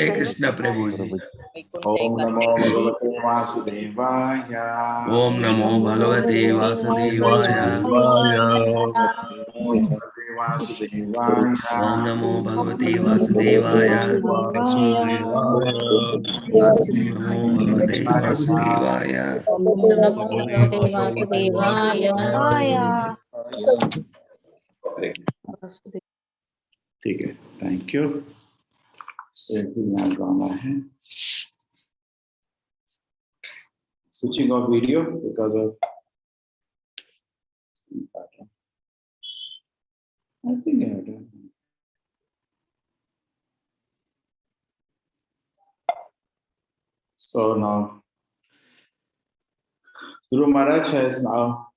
Hey Krishna Prabhuji. Om Namo Bhagavate Vasudevaya. Om Namo Bhagavate Vasudevaya. Om Namo Bhagavate Vasudevaya. Om Namo Bhagavate Vasudevaya. ठीक है, thank you. यहाँ गाना है switching off video because of I think I have done. So now Guru Maharaj has now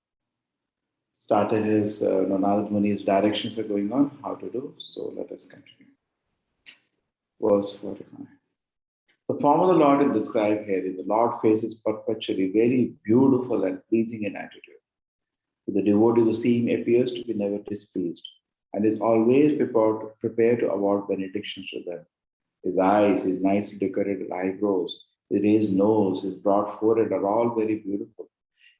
started his Narad Muni's directions are going on how to do. So let us continue. Verse 45. The form of the Lord is described here is the Lord faces perpetually very beautiful and pleasing in attitude. To the devotee, the seeing appears to be never displeased and is always prepared to award benedictions to them. His eyes, his nicely decorated eyebrows, his raised nose, his broad forehead are all very beautiful.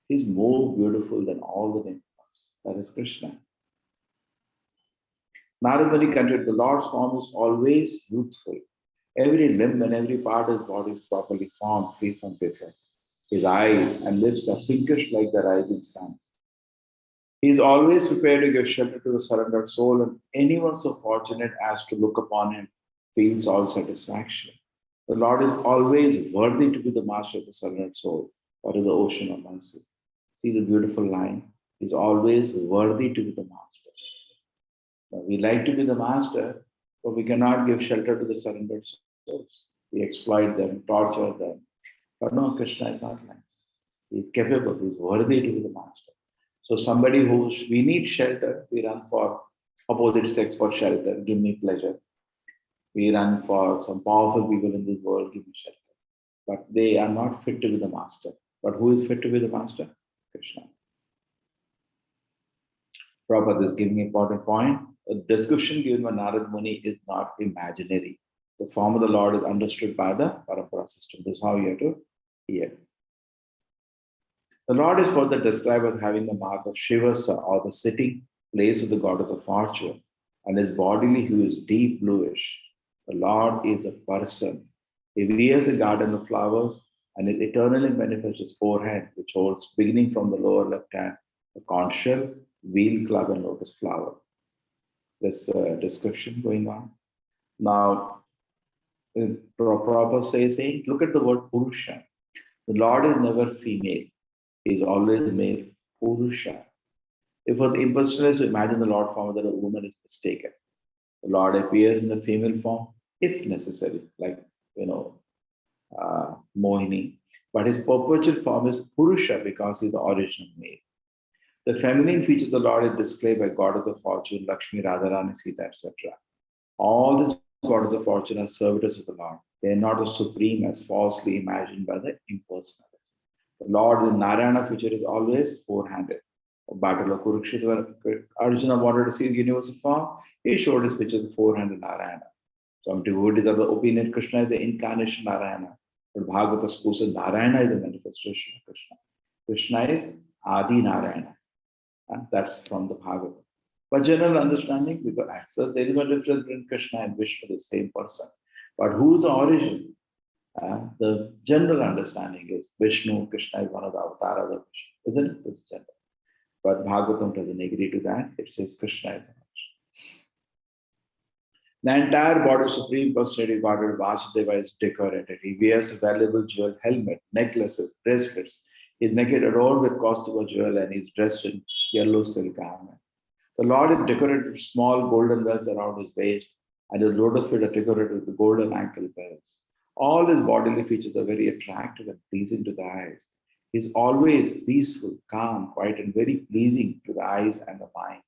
He is more beautiful than all the demigods. That is Krishna. Narad Muni continued, the Lord's form is always youthful. Every limb and every part of his body is properly formed, free from defect. His eyes and lips are pinkish like the rising sun. He is always prepared to give shelter to the surrendered soul, and anyone so fortunate as to look upon him feels all satisfaction. The Lord is always worthy to be the master of the surrendered soul, or is the ocean of mercy. See the beautiful line? He is always worthy to be the master. Now, we like to be the master, but we cannot give shelter to the surrendered souls. We exploit them, torture them. But no, Krishna is not like that. He is capable, he is worthy to be the master. So somebody we need shelter, we run for opposite sex for shelter, give me pleasure. We run for some powerful people in this world, give me shelter. But they are not fit to be the master. But who is fit to be the master? Krishna. Prabhupada is giving an important point. The description given by Narad Muni is not imaginary. The form of the Lord is understood by the Parampara system. This is how you have to hear. The Lord is further described as having the mark of Shivasa, or the sitting place of the goddess of fortune, and his bodily hue is deep bluish. The Lord is a person. He wears a garden of flowers and it eternally manifests his forehead, which holds, beginning from the lower left hand, the conch shell, wheel, club, and lotus flower. This description going on. Now, Prabhupada saying, look at the word Purusha. The Lord is never female. He is always male, Purusha. If for the impersonalists to imagine the Lord form that a woman is mistaken. The Lord appears in the female form, if necessary, like, Mohini. But his perpetual form is Purusha because he is the original male. The feminine features of the Lord is displayed by goddess of fortune, Lakshmi, Radharani, Sita, etc. All these goddess of fortune are servitors of the Lord. They are not as supreme as falsely imagined by the impersonalists. The Lord in Narayana feature is always four-handed. The battle of Kurukshetra, Arjuna wanted to see the universal form. He showed his features of four-handed Narayana. Some devotees have the opinion Krishna is the incarnation of Narayana. But Bhagavata school says Narayana is the manifestation of Krishna. Krishna is Adi Narayana. And that's from the Bhagavata. But general understanding, because as such, there is no difference between Krishna and Vishnu, the same person. But who is the origin? The general understanding is Vishnu, Krishna is one of the avatars of Vishnu. Isn't it? This general. But Bhagavatam doesn't agree to that. It says Krishna is the origin. The entire body of Supreme Personality Godhead Vasudeva is decorated. He wears a valuable jewel helmet, necklaces, bracelets. He is naked adorned with costume of jewel and he is dressed in yellow silk garment. The Lord is decorated with small golden bells around his waist, and his lotus feet are decorated with the golden ankle bells. All his bodily features are very attractive and pleasing to the eyes. He is always peaceful, calm, quiet, and very pleasing to the eyes and the mind.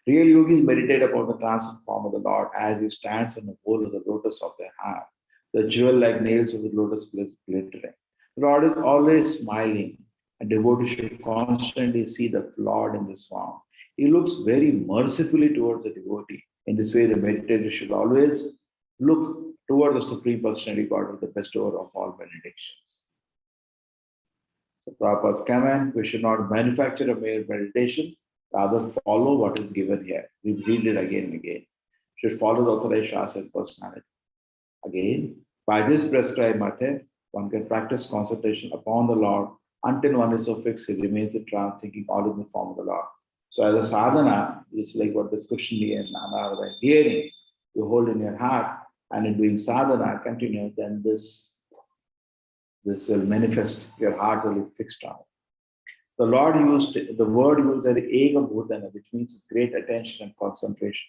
Real yogis meditate upon the transcendent form of the Lord as he stands on the bowl of the lotus of their heart, the jewel-like nails of the lotus glittering. The Lord is always smiling, and devotees should constantly see the Lord in this form. He looks very mercifully towards the devotee. In this way, the meditator should always look toward the Supreme Personality God, the bestower of all benedictions. So Prabhupada's comment, we should not manufacture a mere meditation, rather follow what is given here. We read it again and again. Should follow the authorized Shastra and personality. Again, by this prescribed method, one can practice concentration upon the Lord until one is so fixed, he remains in trance, thinking all in the form of the Lord. So as a sadhana, it's like what discussion and another hearing you hold in your heart, and in doing sadhana, continue, then this will manifest, your heart will be fixed on it. The Lord used the word used as ega bhutana, which means great attention and concentration.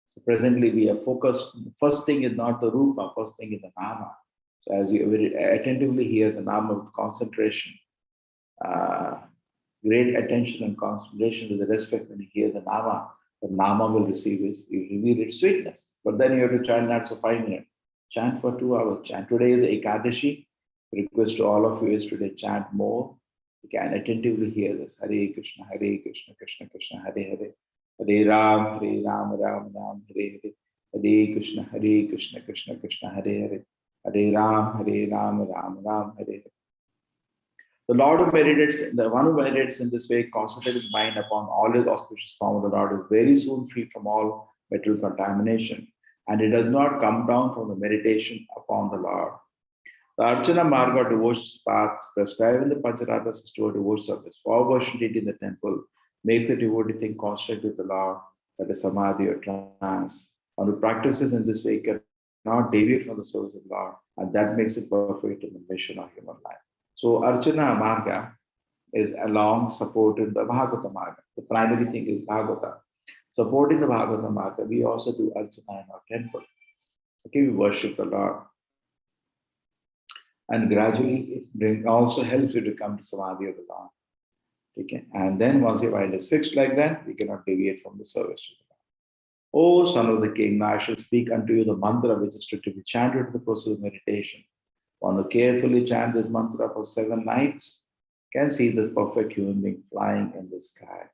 So presently we are focused. First thing is not the rupa, first thing is the nama. So as you very attentively hear the nama with concentration, great attention and concentration with the respect when you hear the nama will receive its, you reveal its sweetness. But then you have to chant not so 5 minutes. Chant for 2 hours. Chant. Today is the Ekadashi. Request to all of you is today chant more. You can attentively hear this. Hare Krishna, Krishna Krishna, Hare Hare. Hare Ram, Ram Ram, Hare Hare. Hare Krishna, Krishna Krishna, Hare Hare. Hare Ram, Ram, Hare Hare. The Lord who meditates, the one who meditates in this way, concentrates his mind upon all his auspicious form of the Lord, is very soon free from all material contamination, and it does not come down from the meditation upon the Lord. The Archana Marga devotion path prescribed in the Pancharatha system of devotion service for worship in the temple makes a devotee think concentrate with the Lord, that is samadhi or trance. One who practices in this way cannot deviate from the service of the Lord, and that makes it perfect in the mission of human life. So Archana Marga is along supporting the Bhagavata Marga. The primary thing is Bhagavata. Supporting the Bhagavata Marga, we also do Archana in our temple. Okay, we worship the Lord. And gradually it also helps you to come to Samadhi of the Lord. Okay? And then once your mind is fixed like that, you cannot deviate from the service to the Lord. O son of the king, now I shall speak unto you the mantra which is to be chanted in the process of meditation. One who carefully chants this mantra for 7 nights can see this perfect human being flying in the sky.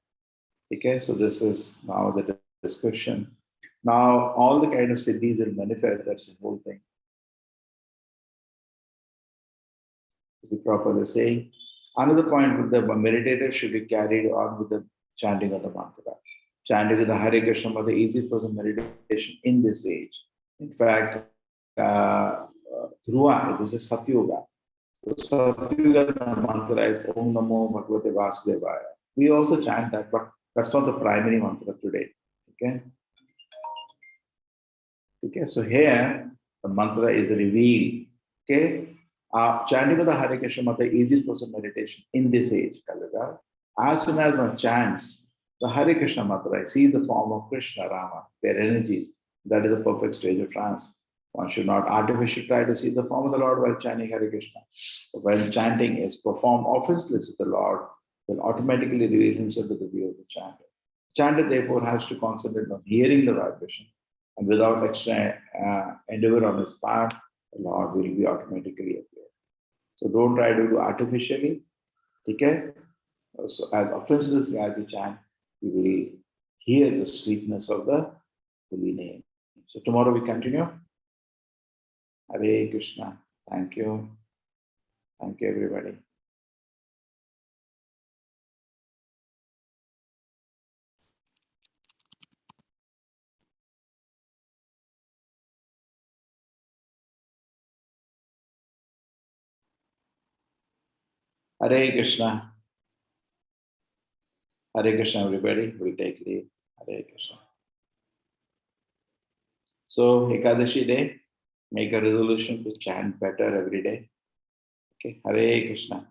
Okay, so this is now the discussion. Now all the kind of siddhis will manifest, that's the whole thing. The Prabhupada is saying, another point with the meditator should be carried on with the chanting of the mantra. Chanting of the Hare Krishna mantra is easy for the meditation in this age. In fact, Dhruva, this is Satyuga. So Satyuga mantra is Om Namo Bhagavate Vasudevaya. We also chant that, but that's not the primary mantra today. Okay? Okay, so here the mantra is revealed. Okay? Chanting of the Hare Krishna mantra is easiest process of meditation in this age, Kaliga. As soon as one chants the Hare Krishna mantra, sees the form of Krishna, Rama, their energies, that is the perfect stage of trance. One should not artificially try to see the form of the Lord while chanting Hare Krishna. But when chanting is performed offensively with the Lord, will automatically reveal himself to the view of the chanter. Chanter therefore has to concentrate on hearing the vibration, and without extra endeavor on his part, the Lord will be automatically appear. So don't try to do artificially. Okay? So as offensively as you chant, you will hear the sweetness of the holy name. So tomorrow we continue. Hare Krishna. Thank you. Thank you, everybody. Hare Krishna. Hare Krishna, everybody. We'll take leave. Hare Krishna. So, Ekadashi day, make a resolution to chant better every day. Okay. Hare Krishna.